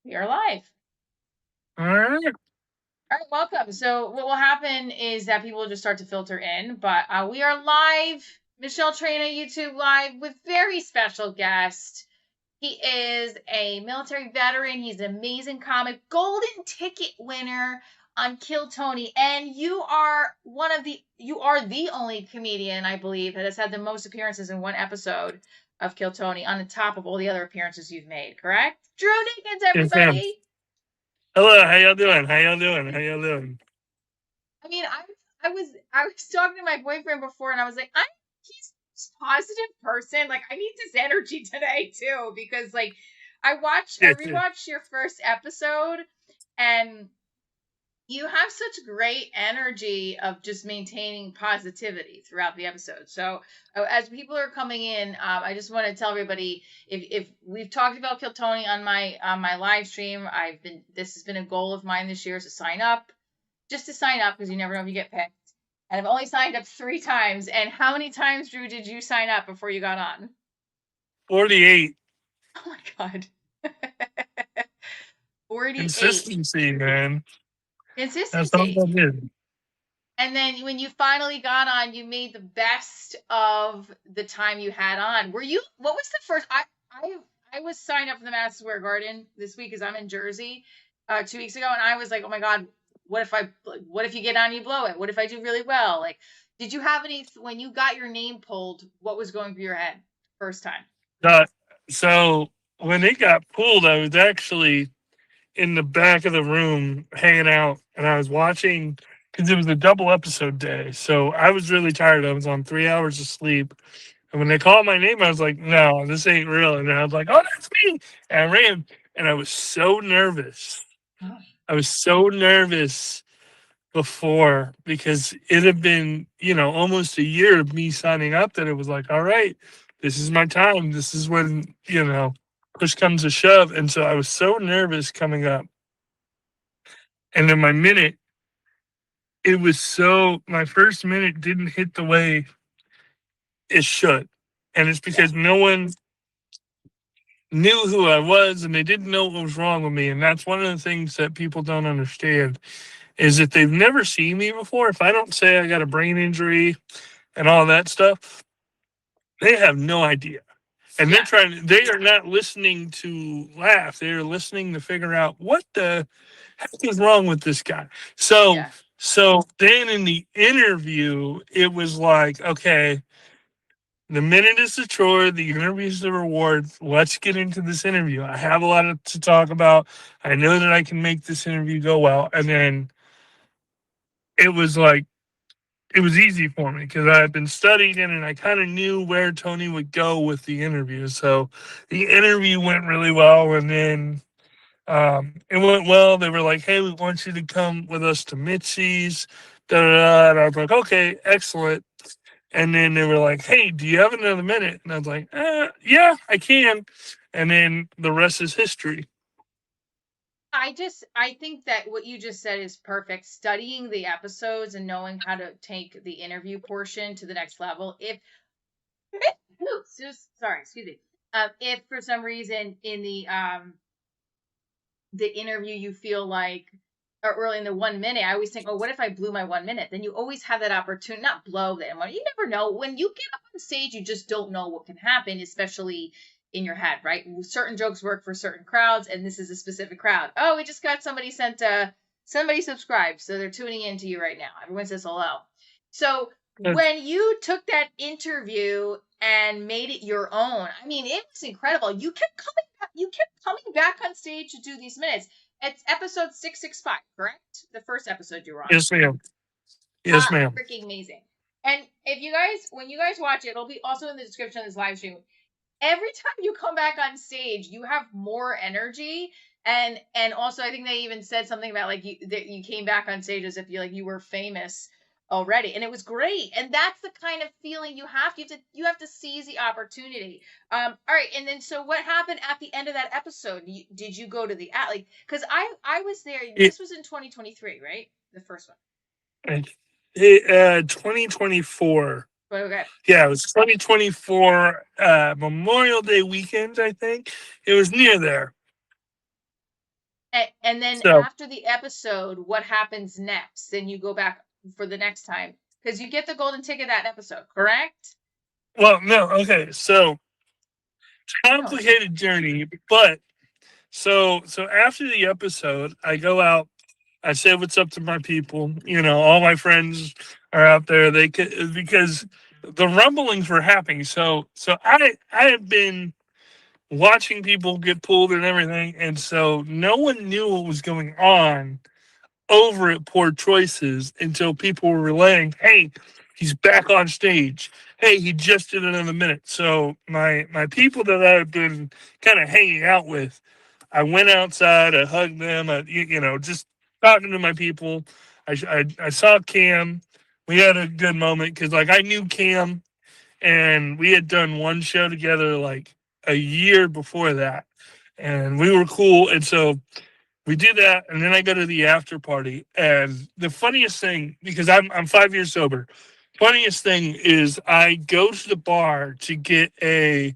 We are live. All right. All right, welcome. So what will happen is that people will just start to filter in, but we are live. Michelle Traina, YouTube Live, with very special guest. He is a military veteran. He's an amazing comic, golden ticket winner on Kill Tony, and you are the only comedian, I believe, that has had the most appearances in one episode of Kill Tony, on the top of all the other appearances you've made. Correct? Drew Nickens, Yes, ma'am. everybody. Hello. How y'all doing? How y'all doing? How y'all doing? I mean, I was talking to my boyfriend before, and I was like, he's a positive person. Like, I need this energy today too, because like I rewatched your first episode, and you have such great energy of just maintaining positivity throughout the episode. So as people are coming in, I just want to tell everybody, if we've talked about Kill Tony on my live stream, this has been a goal of mine this year, is to sign up. Just to sign up, because you never know if you get picked. And I've only signed up 3 times. And how many times, Drew, did you sign up before you got on? 48. Oh my God. 48. Consistency, man. That's all Consistency. that is. And then when you finally got on, you made the best of the time you had on. What was the first, I was signed up for the Madison Square Garden this week because I'm in Jersey 2 weeks ago. And I was like, oh my God, what if you get on, you blow it? What if I do really well? Like, did you have when you got your name pulled, what was going through your head first time? So when it got pulled, I was actually in the back of the room hanging out, and I was watching because it was a double episode day. So I was really tired. I was on 3 hours of sleep. And when they called my name, I was like, no, this ain't real. And I was like, oh, that's me. And I ran, and I was so nervous. I was so nervous before, because it had been, almost a year of me signing up, that it was like, all right, this is my time. This is when, push comes to shove. And so I was so nervous coming up. And then my first minute didn't hit the way it should. And it's because no one knew who I was, and they didn't know what was wrong with me. And that's one of the things that people don't understand, is that they've never seen me before. If I don't say I got a brain injury and all that stuff, they have no idea. And they are not listening to laugh. They are listening to figure out what the heck is wrong with this guy. So then in the interview, it was like, okay, the minute is the chore, the interview is the reward. Let's get into this interview. I have a lot to talk about. I know that I can make this interview go well. And then it was like, it was easy for me because I had been studying it, and I kind of knew where Tony would go with the interview. So the interview went really well. And then it went well. They were like, hey, we want you to come with us to Mitzi's. Da, da, da. And I was like, okay, excellent. And then they were like, hey, do you have another minute? And I was like, yeah, I can. And then the rest is history. I think that what you just said is perfect. Studying the episodes and knowing how to take the interview portion to the next level. If for some reason in the interview you feel like, or early in the 1 minute, I always think, oh, what if I blew my 1 minute? Then you always have that opportunity, not blow them. You never know. When you get up on stage, you just don't know what can happen, especially in your head, right? Certain jokes work for certain crowds, and this is a specific crowd. Oh, we just got somebody somebody subscribed, so they're tuning into you right now. Everyone says hello. So when you took that interview and made it your own, I mean, it was incredible. You kept coming back on stage to do these minutes. It's episode 665, correct? The first episode you were on. Yes, ma'am. Yes, ma'am. Freaking amazing. And when you guys watch it, it'll be also in the description of this live stream. Every time you come back on stage, you have more energy. And also, I think they even said something about like that you came back on stage as if you were famous already, and it was great. And that's the kind of feeling you have to seize the opportunity. All right, and then so what happened at the end of that episode? Did you go to the because I was there. This was in 2023, right? The first one. 2024. Okay. Yeah, it was 2024 Memorial Day weekend, I think. It was near there. And then So, after the episode, what happens next? Then you go back for the next time because you get the golden ticket that episode, correct? well, no, okay. So, No, it's okay. complicated journey, but so after the episode, I go out. I say what's up to my people. You know, all my friends are out there. They could because the rumblings were happening. So I have been watching people get pulled and everything, and so no one knew what was going on over at Poor Choices until people were relaying, "Hey, he's back on stage. Hey, he just did another minute." So my people that I've been kind of hanging out with, I went outside, I hugged them, just talking to my people. I saw Cam. We had a good moment because like I knew Cam, and we had done one show together like a year before that, and we were cool, and so we do that, and then I go to the after party. And the funniest thing, because I'm 5 years sober, funniest thing is I go to the bar to get a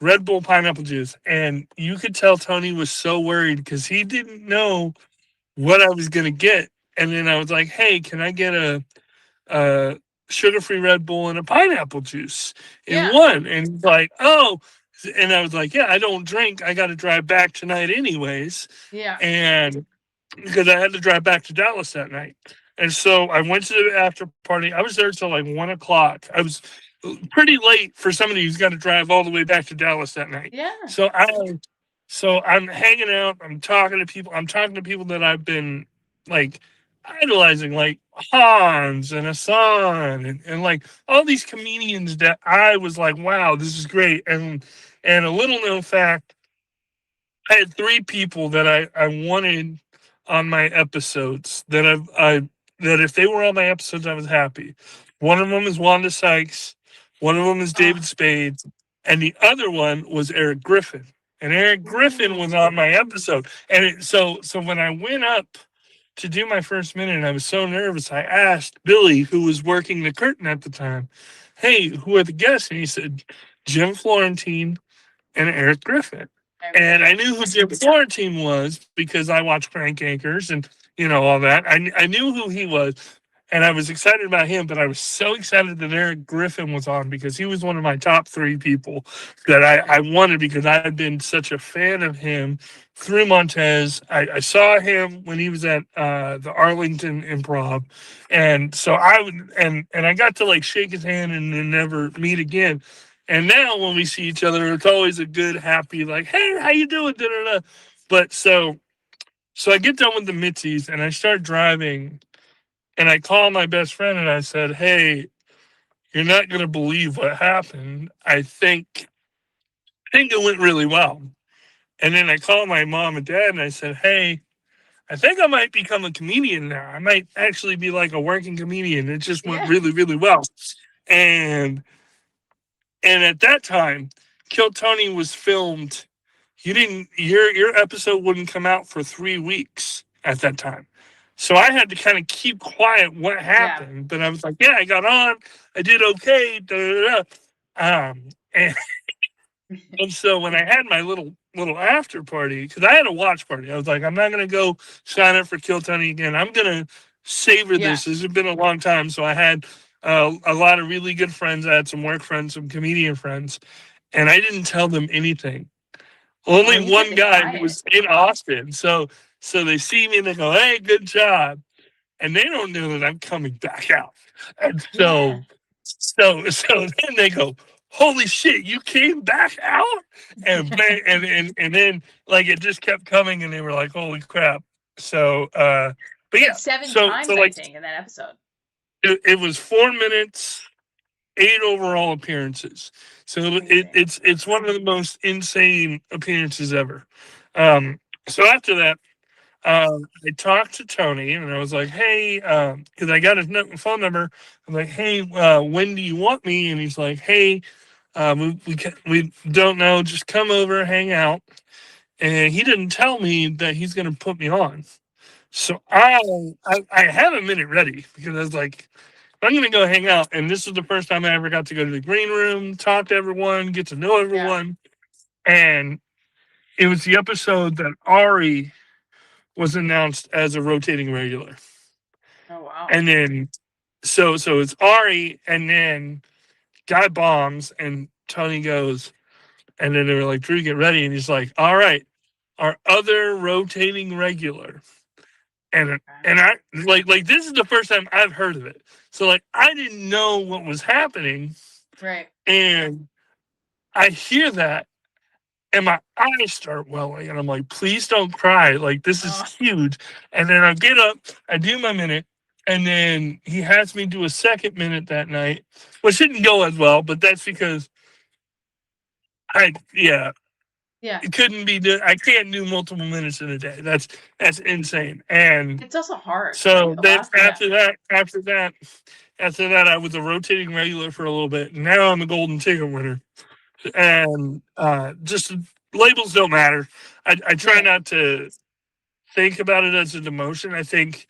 Red Bull pineapple juice, and you could tell Tony was so worried because he didn't know what I was gonna get. And then I was like, "Hey, can I get a sugar-free Red Bull and a pineapple juice in Yeah, one?" And he's like, "Oh," and I was like, "Yeah, I don't drink. I got to drive back tonight anyways." yeah, And because I had to drive back to Dallas that night. And so I went to the after party. I was there till like 1 o'clock. I was pretty late for somebody who's got to drive all the way back to Dallas that night. yeah, So I'm hanging out. I'm talking to people. I'm talking to people that I've been like idolizing, like Hans and Hassan, and like all these comedians that I was like, wow, this is great. And a little known fact, I had three people that I wanted on my episodes that if they were on my episodes, I was happy. One of them is Wanda Sykes, one of them is David oh, Spade, and the other one was Eric Griffin. And Eric Griffin was ooh, on my episode. And so when I went up to do my first minute, I was so nervous. I asked Billy, who was working the curtain at the time, "Hey, who are the guests?" And he said, "Jim Florentine and Eric Griffin." Eric And I Griffin. knew who Jim Florentine was because I watched Crank Anchors and all that. I knew who he was, and I was excited about him. But I was so excited that Eric Griffin was on because he was one of my top three people that I wanted because I've been such a fan of him through Montez. I saw him when he was at the Arlington Improv, and so I would and I got to like shake his hand and then never meet again. And now when we see each other, it's always a good, happy, like, "Hey, how you doing?" Da, da, da. But so I get done with the Mitzies and I start driving and I call my best friend and I said, "Hey, you're not gonna believe what happened. I think it went really well." And then I called my mom and dad and I said, "Hey, I think I might become a comedian now. I might actually be like a working comedian. It just went Yeah, really, really well." And and at that time, Kill Tony was filmed. You didn't your episode wouldn't come out for 3 weeks at that time. So I had to kind of keep quiet what yeah, happened. But I was like, "Yeah, I got on. I did okay." Da, da, da. And so when I had my little after party, because I had a watch party, I was like, "I'm not gonna go sign up for Kill Tony again. I'm gonna savor yeah. this. This has been a long time." So I had a lot of really good friends. I had some work friends, some comedian friends, and I didn't tell them anything. Oh, Only you kept one it guy who quiet. was in Austin. So they see me and they go, "Hey, good job." And they don't know that I'm coming back out. And Yeah, so then they go, "Holy shit, you came back out!" And and then like it just kept coming, and they were like, "Holy crap!" So, but said yeah, seven so times, I like think, in that episode. it was 4 minutes, 8 overall appearances. So Amazing. it's one of the most insane appearances ever. So after that, I talked to Tony and I was like, "Hey," because I got his phone number. I'm like, "Hey, when do you want me?" And he's like, "Hey, we don't know. Just come over, hang out." And he didn't tell me that he's going to put me on. So I have a minute ready because I was like, "I'm going to go hang out." And this is the first time I ever got to go to the green room, talk to everyone, get to know Yeah. everyone. And it was the episode that Ari was announced as a rotating regular. Oh wow. And then so it's Ari, and then Guy bombs, and Tony goes, and then they were like, Drew, get ready. And he's like, all right, our other rotating regular. Okay. And I like this is the first time I've heard of it. So like I didn't know what was happening. Right. And I hear that and my eyes start welling, and I'm like, please don't cry. Like this is Oh huge. And then I get up, I do my minute, and then he has me do a second minute that night, which didn't go as well, but that's because yeah, yeah. it couldn't be I can't do multiple minutes in a day. That's insane. And It's also hard. Like so the then last. Yeah. after that, I was a rotating regular for a little bit. Now I'm a golden ticket winner, and just labels don't matter. I try Right. not to think about it as a demotion. I think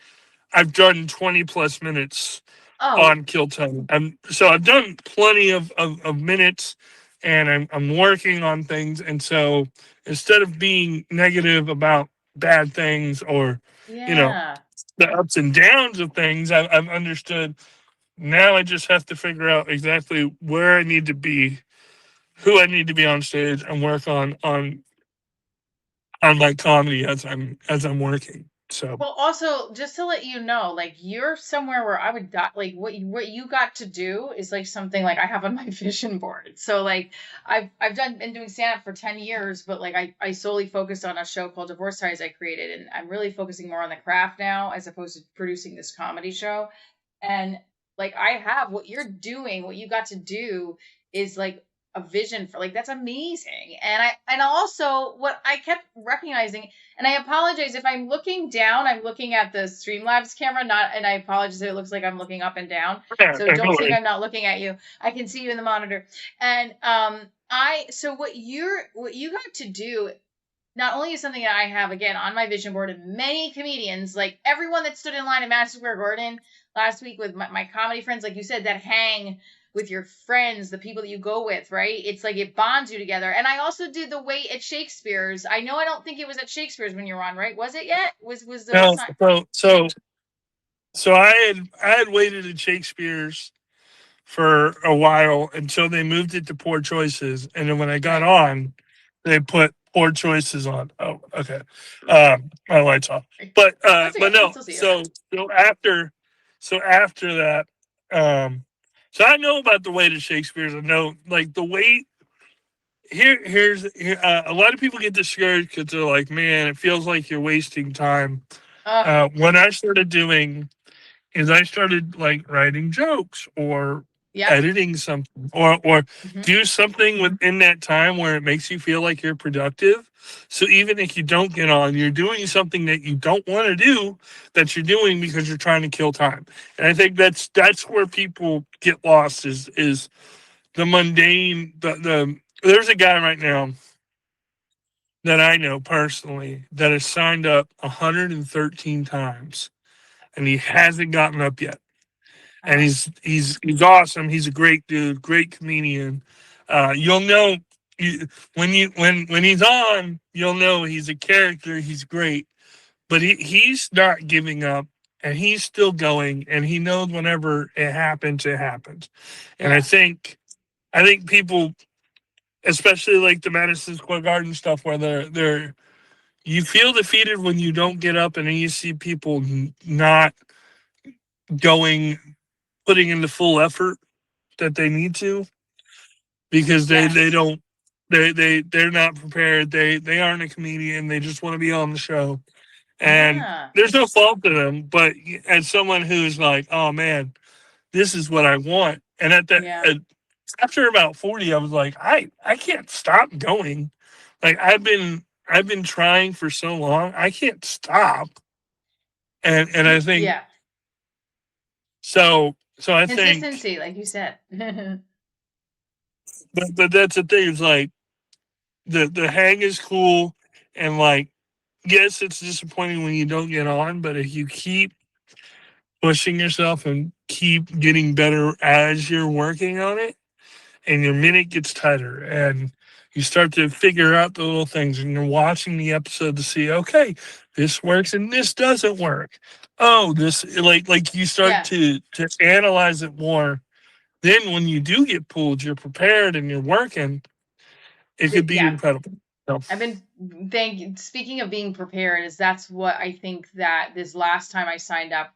I've done 20 plus minutes Oh on kill time. So I've done plenty of minutes, and I'm working on things. And so instead of being negative about bad things, or you know yeah. the ups and downs of things, I've understood. Now I just have to figure out exactly where I need to be, who I need to be on stage, and work on my comedy as I'm working. So Well, also, just to let you know, like you're somewhere where I would die. Like what you got to do is like something like I have on my vision board. So like I've been doing stand up for 10 years, but like I solely focused on a show called Divorce Ties I created, and I'm really focusing more on the craft now as opposed to producing this comedy show. And like I have what you're doing, what you got to do is like a vision for like that's amazing. And also what I kept recognizing, and I apologize if I'm looking down, I'm looking at the Streamlabs camera, not, and I apologize if it looks like I'm looking up and down. yeah, So no don't think worries. I'm not looking at you. I can see you in the monitor. And so what you got to do not only is something that I have again on my vision board, and many comedians, like everyone that stood in line at Madison Square Garden last week with my comedy friends, like you said, that hang with your friends, the people that you go with, right? It's like it bonds you together. And I also did the wait at Shakespeare's. I know I don't think it was at Shakespeare's when you were on, right? Was it yet? Was the No, time? so I had waited at Shakespeare's for a while until they moved it to Poor Choices, and then when I got Right. on, they put Poor Choices on. Oh, okay. My lights off. That's okay. But I can no. still see you. So after that, um, so I know about the way to Shakespeare's. I know like the way. A lot of people get discouraged because they're like, man, it feels like you're wasting time. Uh, When I started doing is I started like writing jokes or yep. editing something, or Hmm. do something within that time where it makes you feel like you're productive. So even if you don't get on, you're doing something that you don't want to do, that you're doing because you're trying to kill time. And I think that's where people get lost is the mundane. The there's a guy right now that I know personally that has signed up 113 times, and he hasn't gotten up yet. And Oh, he's awesome. He's a great dude, great comedian. You'll know when he's on, you'll know he's a character. He's great, but he's not giving up, and he's still going, and he knows whenever it happens, it happens. And yeah. I think people, especially like the Madison Square Garden stuff, where they're you feel defeated when you don't get up, and then you see people not going, putting in the full effort that they need to, because they Yes. don't they're not prepared. They aren't a comedian. They just want to be on the show, and Yeah. there's no fault to them. But as someone who's like, oh man, this is what I want, and Yeah. after about 40, I was like, I can't stop going. Like I've been trying for so long, I can't stop. And I think Yeah. so I think, Consistency, like you said. but that's the thing. It's like the hang is cool, and like yes, it's disappointing when you don't get on, but if you keep pushing yourself and keep getting better as you're working on it, and your minute gets tighter, and You start to figure out the little things, and you're watching the episode to see, okay, this works and this doesn't work. Oh, this like you start Yeah. to analyze it more. Then when you do get pulled, you're prepared and you're working. It could be Yeah. incredible. So, I've been speaking of being prepared, is that's what I think that this last time I signed up.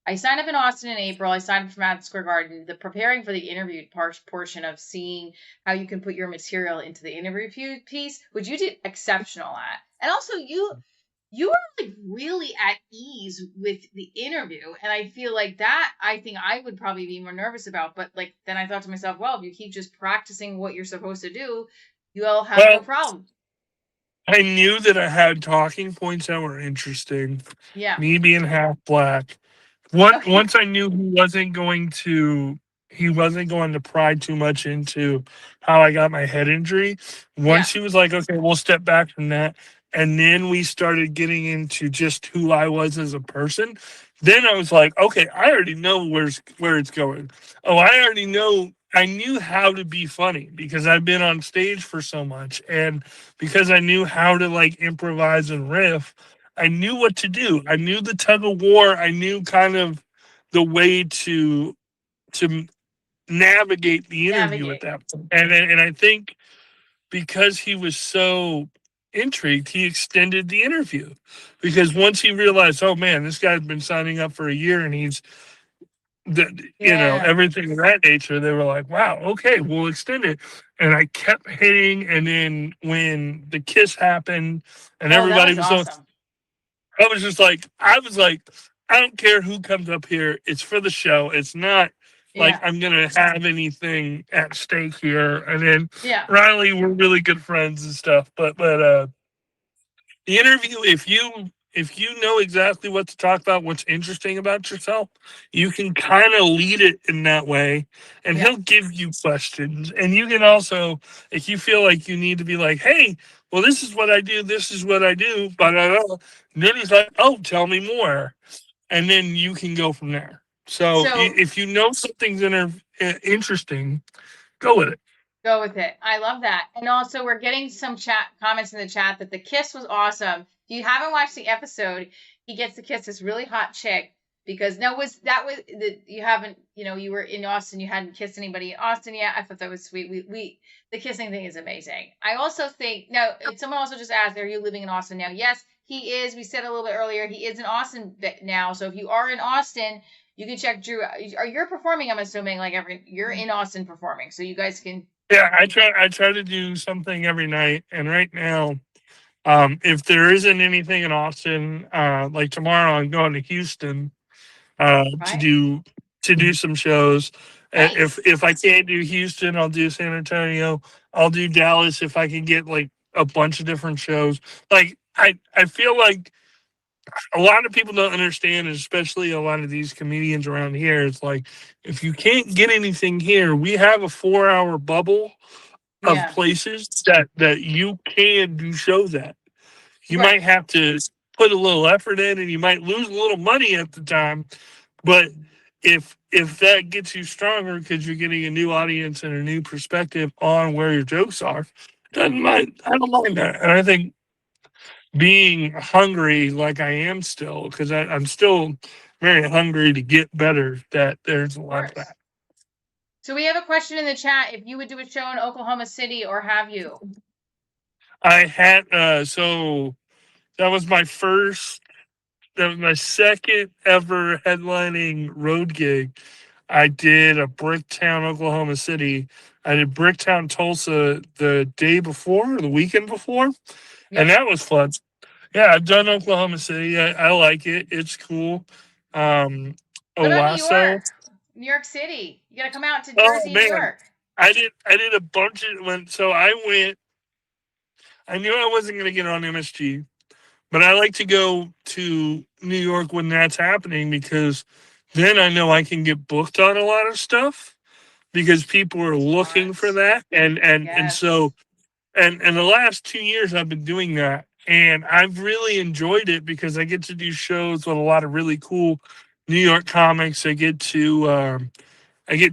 I signed up in Austin in April. I signed up for Madison Square Garden. The preparing for the interview portion of seeing how you can put your material into the interview piece, which you did exceptional at. And also you are like really at ease with the interview. And I feel like that I think I would probably be more nervous about. But like then I thought to myself, well, if you keep just practicing what you're supposed to do, you'll have no well, problem. I knew that I had talking points that were interesting. Yeah. Me being half black. Okay. Once I knew he wasn't going to pry too much into how I got my head injury. Yeah. Once he was like, okay, we'll step back from that. And then we started getting into just who I was as a person. Then I was like, okay, I already know where it's going. Oh, I knew how to be funny because I've been on stage for so much, and because I knew how to like improvise and riff, I knew what to do. I knew the tug of war. I knew kind of the way to navigate the interview at Navigate. that point. And I think because he was so intrigued, he extended the interview because once he realized, oh man, this guy's been signing up for a year and he's Yeah. everything of that nature. They were like, wow, okay, we'll extend it. And I kept hitting, and then when the kiss happened and Oh, that everybody was was so awesome. I was like, I don't care who comes up here. It's for the show. It's not like Yeah. I'm gonna have anything at stake here. And then Yeah. Riley, we're really good friends and stuff. But the interview, if you know exactly what to talk about, what's interesting about yourself, you can kind of lead it in that way, and Yeah. he'll give you questions. And you can also, if you feel like you need to be like, hey, well, this is what I do, this is what I do, but then he's like, oh, tell me more, and then you can go from there. So So if you know something's interesting, go with it. go with it. I love that. And also, we're getting some chat comments in the chat that the kiss was awesome. If you haven't watched the episode, he gets to kiss this really hot chick because no was that was the you haven't you were in Austin, you hadn't kissed anybody in Austin yet. I thought that was sweet. We the kissing thing is amazing. I also think now someone also just asked, are you living in Austin now? Yes, he is. We said a little bit earlier he is in Austin now. So if you are in Austin, you can check Drew. Are you performing? I'm assuming like you're in Austin performing, so you guys can. Yeah, I try to do something every night, and right now, if there isn't anything in Austin, like tomorrow, I'm going to Houston to Right. do some shows. Nice. If I can't do Houston, I'll do San Antonio. I'll do Dallas if I can get like a bunch of different shows. Like I feel like a lot of people don't understand, especially a lot of these comedians around here. It's like if you can't get anything here, we have a 4 hour bubble of Yeah. places that you can do shows at. You Right. might have to put a little effort in, and you might lose a little money at the time, but if that gets you stronger because you're getting a new audience and a new perspective on where your jokes are, doesn't mind. I don't mind that, and I think being hungry like I am still, because I'm still very hungry to get better. That there's a Of lot of course. that. So we have a question in the chat. If you would do a show in Oklahoma City, or have you? I had so that was my first. That was my second ever headlining road gig. I did a Bricktown, Oklahoma City. I did Bricktown, Tulsa the day before, or the weekend before, and Yep. that was fun. Yeah, I've done Oklahoma City. I like it. It's cool. Um, What about New Owasso. York? New York City. You got to come out to Oh Jersey and New man, York. I did a bunch of when. So I went. I knew I wasn't going to get on MSG, but I like to go to New York when that's happening because then I know I can get booked on a lot of stuff because people are looking for Smart. that, and Yes. so and the last 2 years I've been doing that, and I've really enjoyed it because I get to do shows with a lot of really cool New York comics. I get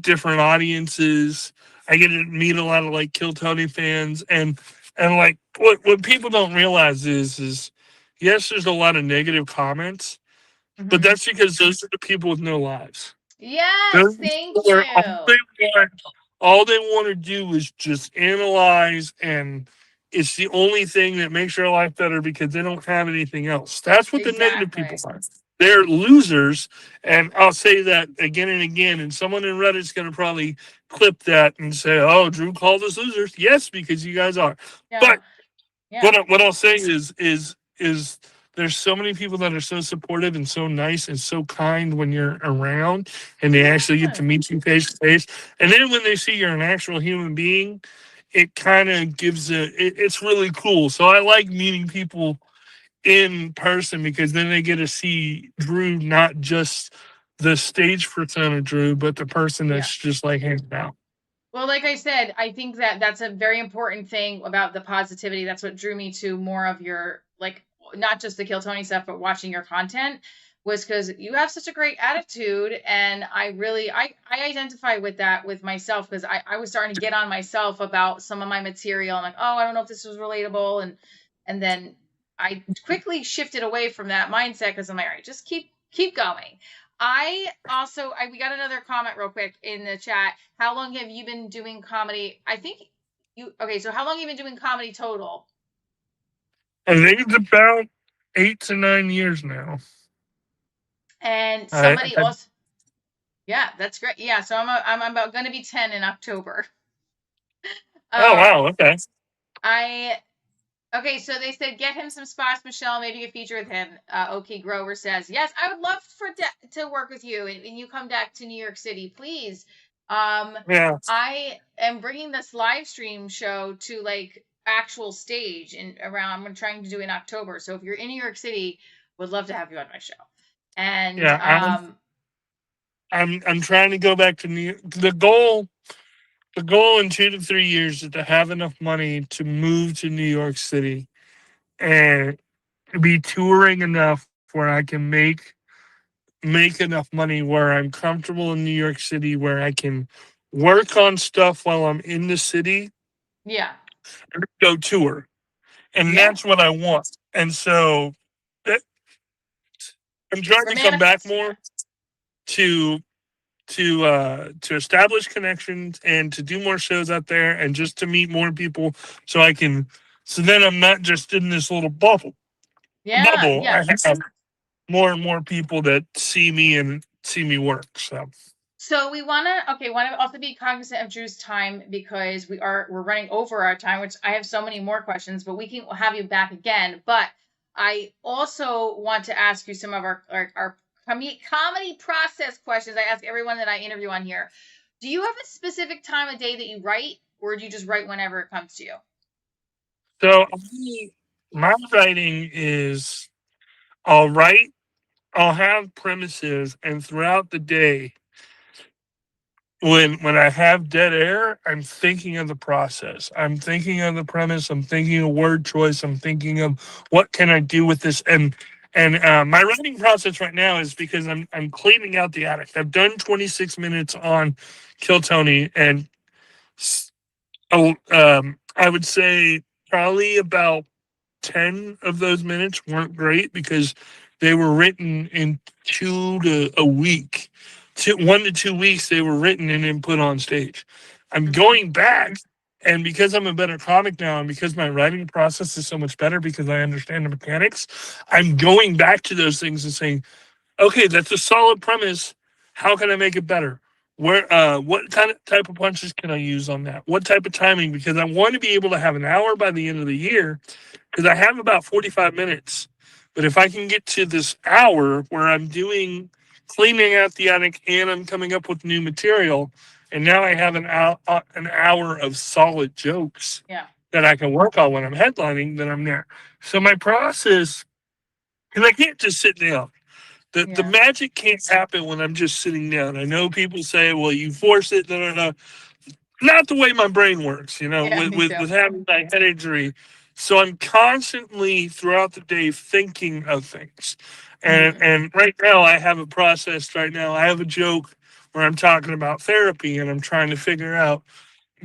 different audiences. I get to meet a lot of like Kill Tony fans, and like what people don't realize is yes, there's a lot of negative comments, but Hmm. that's because those are the people with no lives. Yes, Those thank are you. all they want to do is just analyze, and it's the only thing that makes their life better because they don't have anything else. That's what the negative people Exactly. are. They're losers, and I'll say that again and again. And someone in Reddit's going to probably clip that and say, "Oh, Drew called us losers." Yes, because you guys are. Yeah. But Yeah. what I'll say is there's so many people that are so supportive and so nice and so kind when you're around, and they actually get to Yeah. meet you face to face. And then when they see you're an actual human being, it kind of gives it's really cool. So I like meeting people in person because then they get to see Drew, not just the stage persona Drew, but the person Yeah. that's just like hanging out. Well, like I said, I think that that's a very important thing about the positivity. That's what drew me to more of your, like, not just the Kill Tony stuff, but watching your content, was because you have such a great attitude. And I really, I identify with that with myself, because I was starting to get on myself about some of my material. I'm like, oh, I don't know if this was relatable. And then I quickly shifted away from that mindset, because I'm like, all right, just keep going. I also, we got another comment real quick in the chat. How long have you been doing comedy? I think okay, so how long have you been doing comedy total? I think it's about 8 to 9 years now. And I, somebody I also, yeah, that's great. Yeah, so I'm about going to be 10 in October. oh Um, wow, okay. I Okay, so they said get him some spots, Michelle. Maybe a feature with him. OK Grover says yes. I would love to work with you, and you come back to New York City, please. Yeah. I am bringing this live stream show to like actual stage and around. I'm trying to do in October. So if you're in New York City, would love to have you on my show. And Yeah, I'm trying to go back to New York. The goal in 2 to 3 years is to have enough money to move to New York City and be touring enough where I can make enough money where I'm comfortable in New York City, where I can work on stuff while I'm in the city yeah, and go tour. And yeah, that's what I want. And so that, I'm trying we're to come back manifesting more that. to to establish connections and to do more shows out there and just to meet more people so I can so then I'm not just in this little Yeah, bubble. I yeah. have more and more people that see me and see me work. So So we want to also be cognizant of Drew's time, because we're running over our time, which I have so many more questions, but we can have you back again. But I also want to ask you some of our comedy process questions I ask everyone that I interview on here. Do you have a specific time of day that you write, or do you just write whenever it comes to you? so my writing is I'll write, I'll have premises, and throughout the day when I have dead air, I'm thinking of the process. I'm thinking of the premise. I'm thinking of word choice. I'm thinking of what can I do with this. And my writing process right now is because I'm cleaning out the attic. I've done 26 minutes on Kill Tony, and I would say probably about 10 of those minutes weren't great because they were written in 2 to a week. 1 to 2 weeks they were written and then put on stage. I'm Hmm. going back, and because I'm a better comic now and because my writing process is so much better because I understand the mechanics, I'm going back to those things and saying, okay, that's a solid premise. How can I make it better? Where what kind of type of punches can I use on that? What type of timing? Because I want to be able to have an hour by the end of the year because I have about 45 minutes. But if I can get to this hour where I'm doing cleaning out the attic and I'm coming up with new material, and now I have an hour of solid jokes Yeah. that I can work on when I'm headlining, then I'm there. So my process, because I can't just sit down. The Yeah. magic can't happen when I'm just sitting down. I know people say, well, you force it, no, no, no. Not the way my brain works, Yeah. with, Me with, too. with having my head injury. So I'm constantly throughout the day thinking of things. And Hmm. and right now I have a process right now. I have a joke where I'm talking about therapy and I'm trying to figure out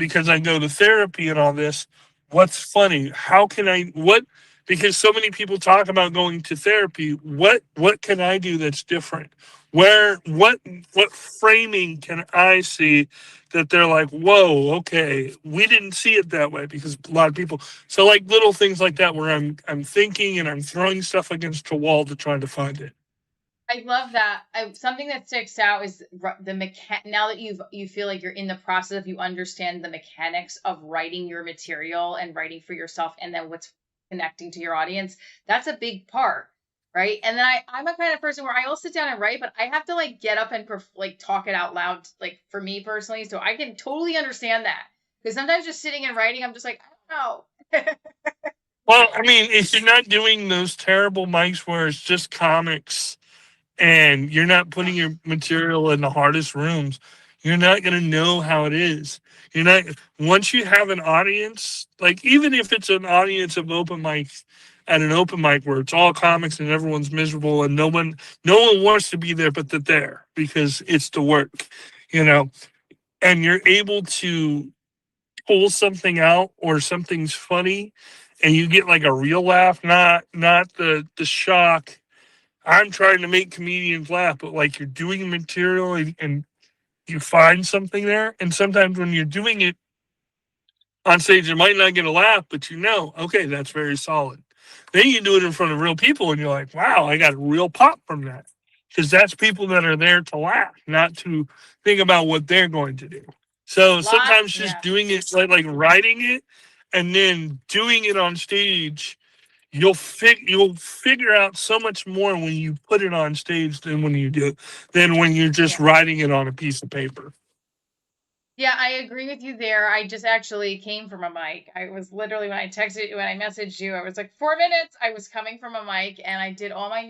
because I go to therapy and all this, what's funny? How can I what because so many people talk about going to therapy, what can I do that's different? Where what framing can I see that they're like, whoa, okay, we didn't see it that way because a lot of people so like little things like that where I'm thinking and I'm throwing stuff against a wall to try to find it. I love that. Something that sticks out is the now that you feel like you're in the process of you understand the mechanics of writing your material and writing for yourself, and then what's connecting to your audience. That's a big part, right? And then I'm a kind of person where I will sit down and write, but I have to like get up and like talk it out loud, like for me personally. So I can totally understand that because sometimes just sitting and writing, I'm just like, I don't know. Well, I mean, if you're not doing those terrible mics where it's just comics and you're not putting your material in the hardest rooms, you're not going to know how it is. You're not, once you have an audience, like even if it's an audience of open mics at an open mic where it's all comics and everyone's miserable and no one wants to be there, but they're there because it's the work, you know, and you're able to pull something out or something's funny and you get like a real laugh, not the shock. I'm trying to make comedians laugh, but like you're doing material and you find something there. And sometimes when you're doing it on stage, you might not get a laugh, but okay, that's very solid. Then you do it in front of real people and you're like, wow, I got a real pop from that. Because that's people that are there to laugh, not to think about what they're going to do. So sometimes just Yeah. doing it, like writing it and then doing it on stage, you'll figure out so much more when you put it on stage than when you're just Yeah. writing it on a piece of paper. Yeah, I agree with you there. I just actually came from a mic. I was literally when I messaged you, I was like 4 minutes. I was coming from a mic and I did all my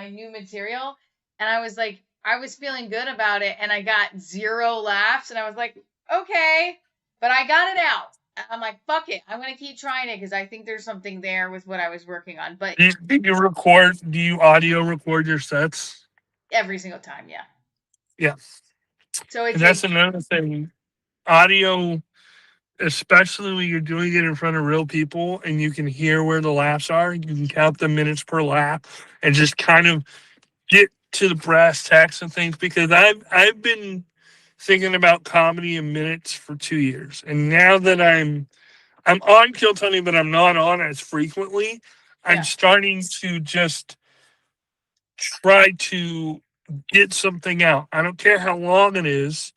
new material, and I was like I was feeling good about it, and I got zero laughs, and I was like okay, but I got it out. I'm like fuck it, I'm gonna keep trying it because I think there's something there with what I was working on. But Do you audio record your sets? every single time, yeah. Yeah. So And it's that's like another thing. Audio, especially when you're doing it in front of real people and you can hear where the laughs are, you can count the minutes per laugh and just kind of get to the brass tacks and things because I've been thinking about comedy in minutes for 2 years. And now that I'm on Kill Tony, but I'm not on as frequently, I'm yeah, starting to just try to get something out. I don't care how long it is.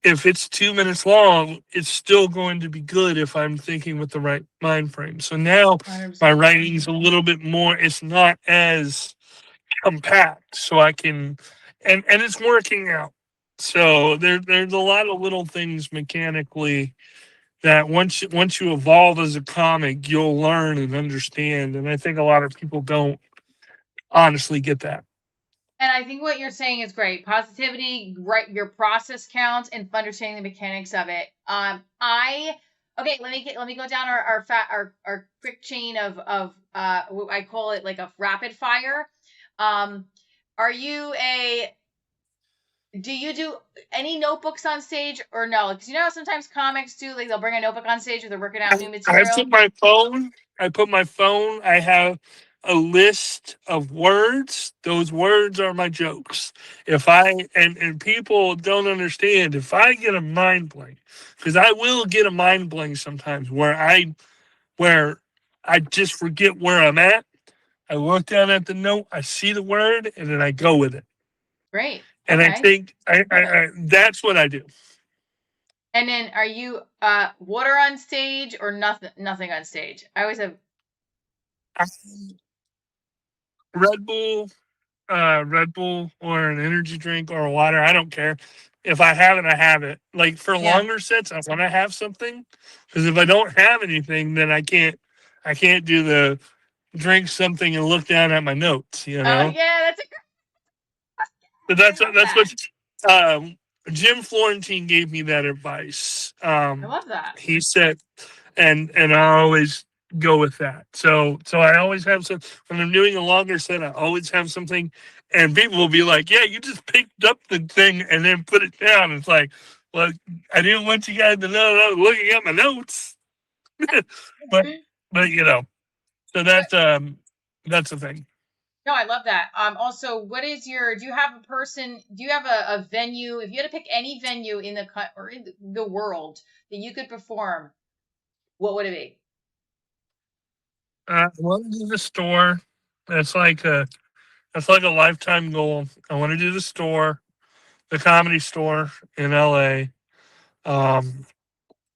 If it's 2 minutes long, it's still going to be good if I'm thinking with the right mind frame. So now my 100%. writing's a little bit more, it's not as compact. So I can and it's working out. So there's a lot of little things mechanically that once you evolve as a comic, you'll learn and understand. And I think a lot of people don't honestly get that. And I think what you're saying is great. Positivity, right? Your process counts, and understanding the mechanics of it. I okay. Let me go down our quick chain of I call it like a rapid fire. Um, are you a do you do any notebooks on stage or no? Because you know how sometimes comics do, like they'll bring a notebook on stage or they're working out new I material. put my phone. I put my phone. I have a list of words. Those words are my jokes. If I and people don't understand, if I get a mind blank, because I will get a mind blank sometimes where I just forget where I'm at. I look down at the note, I see the word, and then I go with it. Great. And I Okay. think Love it. that's what I do. And then are you water on stage or nothing on stage? I always have Red Bull, Red Bull or an energy drink or water. I don't care. If I have it, I have it. Like for yeah. longer sets, I want to have something because if I don't have anything, then I can't do the drink something and look down at my notes. You Oh know, yeah, that's a but I love that's that. what um, Jim Florentine gave me that advice. I love that. He said, and I always go with that. So I always have some when I'm doing a longer set. I always have something, and people will be like, "Yeah, you just picked up the thing and then put it down." It's like, look, I didn't want you guys to know that I was looking at my notes. but but so But that's the thing. no, I love that. Also, what is your? Do you have a person? Do you have a venue? If you had to pick any venue in or in the world that you could perform, what would it be? I want to do the store. That's like a that's like a lifetime goal. I want to do the store, the comedy store in LA. Um,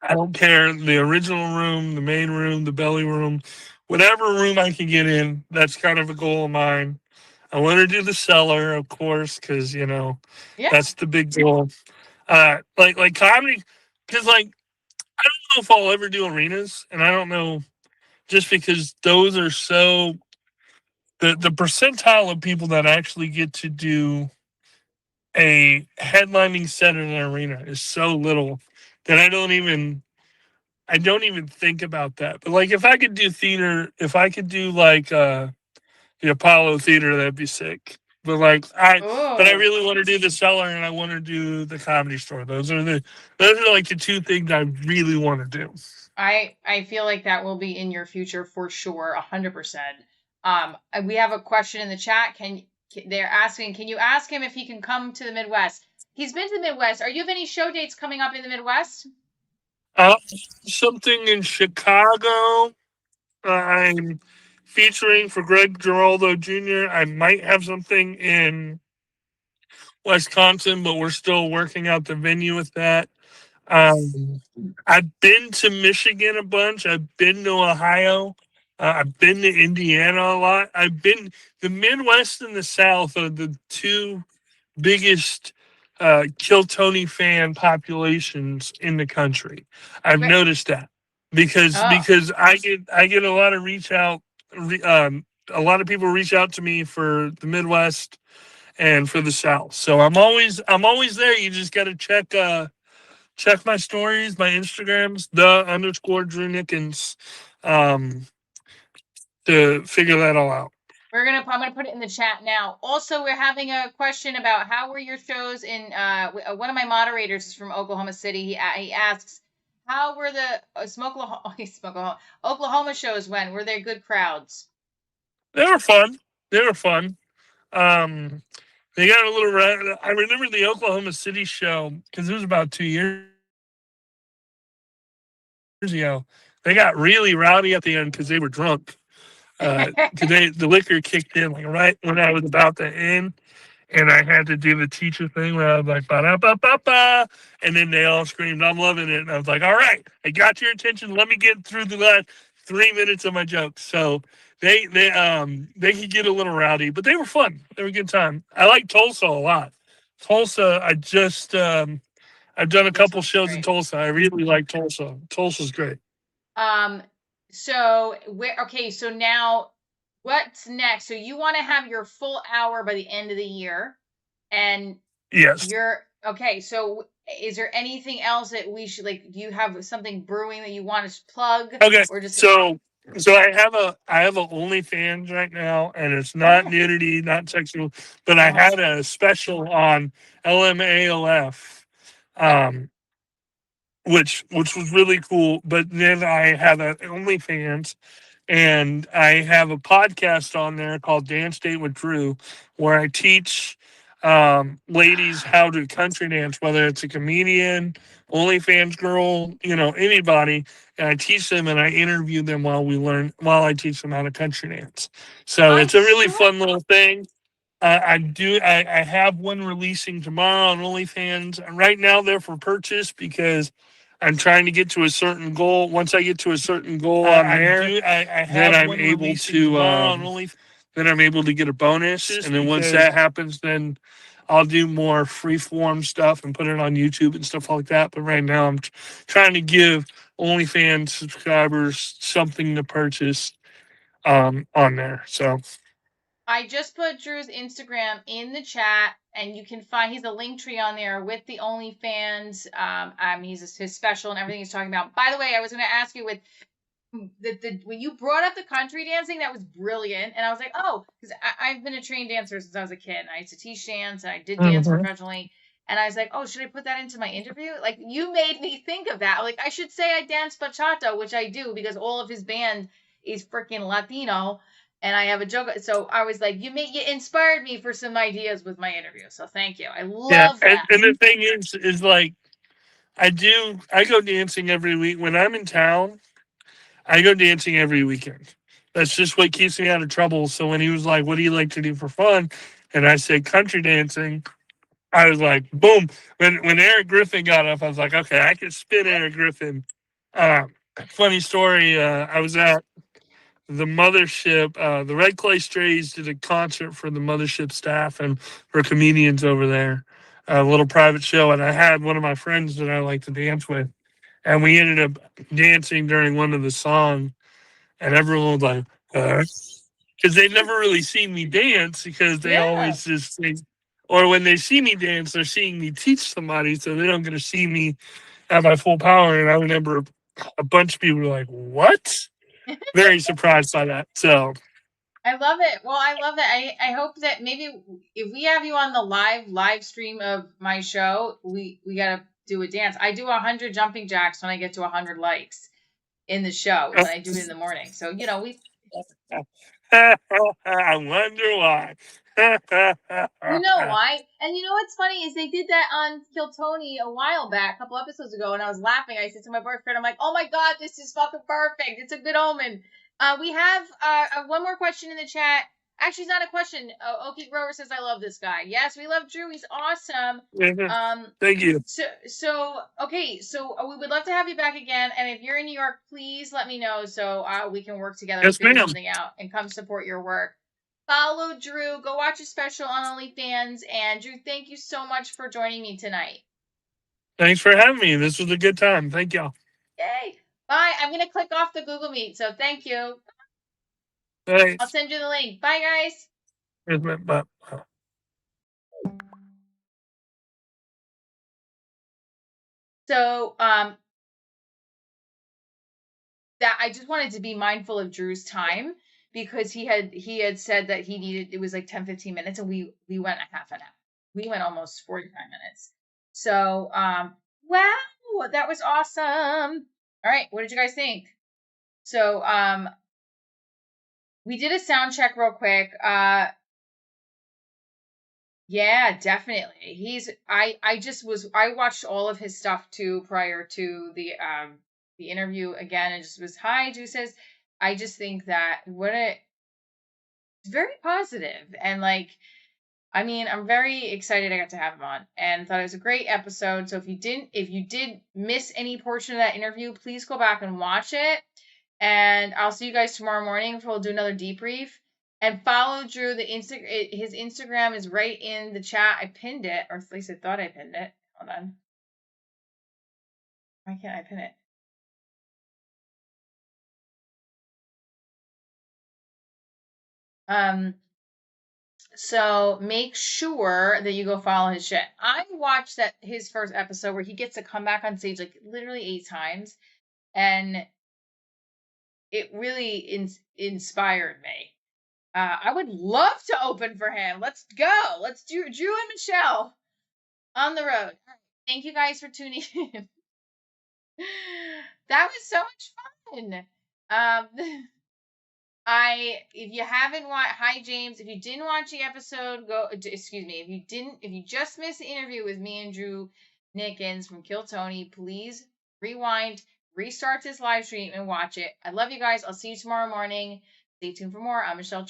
I don't care the original room, the main room, the belly room, whatever room I can get in. That's kind of a goal of mine. I want to do the cellar, of course, because Yeah. that's the big goal. Like comedy, because like I don't know if I'll ever do arenas, and I don't know just because those are so the percentile of people that actually get to do a headlining set in an arena is so little that I don't even think about that. But like if I could do theater, if I could do like the Apollo Theater, that'd be sick. But I Oh, really want to do the cellar and I want to do the comedy store. Those are like the two things I really want to do. I feel like that will be in your future for sure, 100%. We have a question in the chat. They're asking, can you ask him if he can come to the Midwest? He's been to the Midwest. Are you have any show dates coming up in the Midwest? Uh, Something in Chicago. I'm featuring for Greg Giraldo Jr. I might have something in Wisconsin, but we're still working out the venue with that. Um, I've been to Michigan a bunch. I've been to Ohio. I've been to Indiana a lot. The Midwest and the South are the two biggest Kill Tony fan populations in the country. I've Where? noticed that because Oh, I get a lot of a lot of people reach out to me for the Midwest and for the South. So I'm always there. You just got to check my stories, my Instagrams, the underscore Drew Nickens, um, to figure that all out. I'm gonna put it in the chat now. Also, we're having a question about how were your shows in one of my moderators is from Oklahoma City. He asks, how were the Oklahoma shows when? Were there good crowds? They were fun. They were fun. Um, they got a little. I remember the Oklahoma City show because it was about 2 years ago. They got really rowdy at the end because they were drunk. Because the liquor kicked in like right when I was about to end, and I had to do the teacher thing where I was like, ba da ba ba ba, and then they all screamed, "I'm loving it," and I was like, "All right, I got your attention. Let me get through the last 3 minutes of my jokes." So they could get a little rowdy, but they were fun. They were a good time. I like Tulsa a lot. Tulsa, I've done a couple Tulsa's shows in great. Tulsa. I really like Tulsa. Tulsa's great. Um, so where okay, so now what's next? So you want to have your full hour by the end of the year, and Yes. you're okay. So is there anything else that we should like? Do you have something brewing that you want to plug, Okay. or just So I have a OnlyFans right now, and it's not oh nudity, not sexual, but I oh had a special on LMAOF, yep. um, which was really cool. But then I have an OnlyFans, and I have a podcast on there called Dance Date with Drew, where I teach ladies how to country dance, whether it's a comedian, OnlyFans girl, anybody. And I teach them and I interview them while I teach them how to country dance. So I'm it's a really sure. fun little thing. I have one releasing tomorrow on OnlyFans. Right now they're for purchase because I'm trying to get to a certain goal. Once I get to a certain goal on there, then I'm able to then I'm able to get a bonus. And then once that happens, then I'll do more free form stuff and put it on YouTube and stuff like that. But right now I'm trying to give OnlyFans subscribers something to purchase on there. So I just put Drew's Instagram in the chat, and you can find he's a link tree on there with the OnlyFans. He's his special and everything he's talking about. By the way, I was going to ask you with when you brought up the country dancing, that was brilliant, and I was like, oh, because I've been a trained dancer since I was a kid. And I used to teach dance, and I did dance mhm. professionally. And I was like, oh, should I put that into my interview? Like, you made me think of that. Like, I should say I dance bachata, which I do because all of his band is freaking Latino. And I have a joke. So I was like, you inspired me for some ideas with my interview. So thank you. I Yeah, love that. and the thing is like I go dancing every week when I'm in town. I go dancing every weekend. That's just what keeps me out of trouble. So when he was like, "What do you like to do for fun?" and I said country dancing, I was like, "Boom!" When Eric Griffin got up, I was like, "Okay, I can spin Eric Griffin." Funny story. I was at the mothership. The Red Clay Strays did a concert for the mothership staff and for comedians over there. A little private show, and I had one of my friends that I like to dance with, and we ended up dancing during one of the songs, and everyone was like, because they never really seen me dance because they Yeah. always just think, or when they see me dance, they're seeing me teach somebody, so they don't get to see me at my full power. And I remember a bunch of people were like, "What?" Very surprised by that. So I love it. Well, I love it. I hope that maybe if we have you on the live stream of my show, we gotta do a dance. I do 100 jumping jacks when I get to 100 likes in the show when I do it in the morning. So we. I wonder why. You know why? And you know what's funny is they did that on Kill Tony a while back, a couple episodes ago, and I was laughing. I said to my boyfriend, I'm like, oh my God, this is fucking perfect. It's a good omen. We have one more question in the chat. Actually, it's not a question. Okie Grover says, I love this guy. Yes, we love Drew. He's awesome. Thank you. So we would love to have you back again. And if you're in New York, please let me know so we can work together and Yes, figure ma'am. something out and come support your work. Follow Drew. Go watch a special on OnlyFans. And Drew, thank you so much for joining me tonight. Thanks for having me. This was a good time. Thank y'all. Yay. Bye. I'm going to click off the Google Meet. So thank you. Thanks. I'll send you the link. Bye, guys. Yes, ma'am. Bye. So that I just wanted to be mindful of Drew's time because he had said that he needed, it was like 10-15 minutes, and we went a half an hour. We went almost 45 minutes. So wow, that was awesome. All right, what did you guys think? So we did a sound check real quick. Yeah, definitely. I watched all of his stuff too prior to the interview again, and just was, hi, Drew says, I just think that it's very positive, and like, I mean, I'm very excited I got to have him on and thought it was a great episode. So if you did miss any portion of that interview, please go back and watch it. And I'll see you guys tomorrow morning for we'll do another debrief. And follow Drew. His Instagram is right in the chat. I pinned it, or at least I thought I pinned it. Hold on. Why can't I pin it? So make sure that you go follow his shit. I watched his first episode where he gets to come back on stage like literally 8 times, and it really inspired me. I would love to open for him. Let's go. Let's do Drew and Michelle on the road. Thank you guys for tuning in. That was so much fun. If you haven't watched, hi James, if you didn't watch the episode, if you just missed the interview with me and Drew Nickens from Kill Tony, please rewind, restart this live stream and watch it. I love you guys. I'll see you tomorrow morning. Stay tuned for more. I'm Michelle.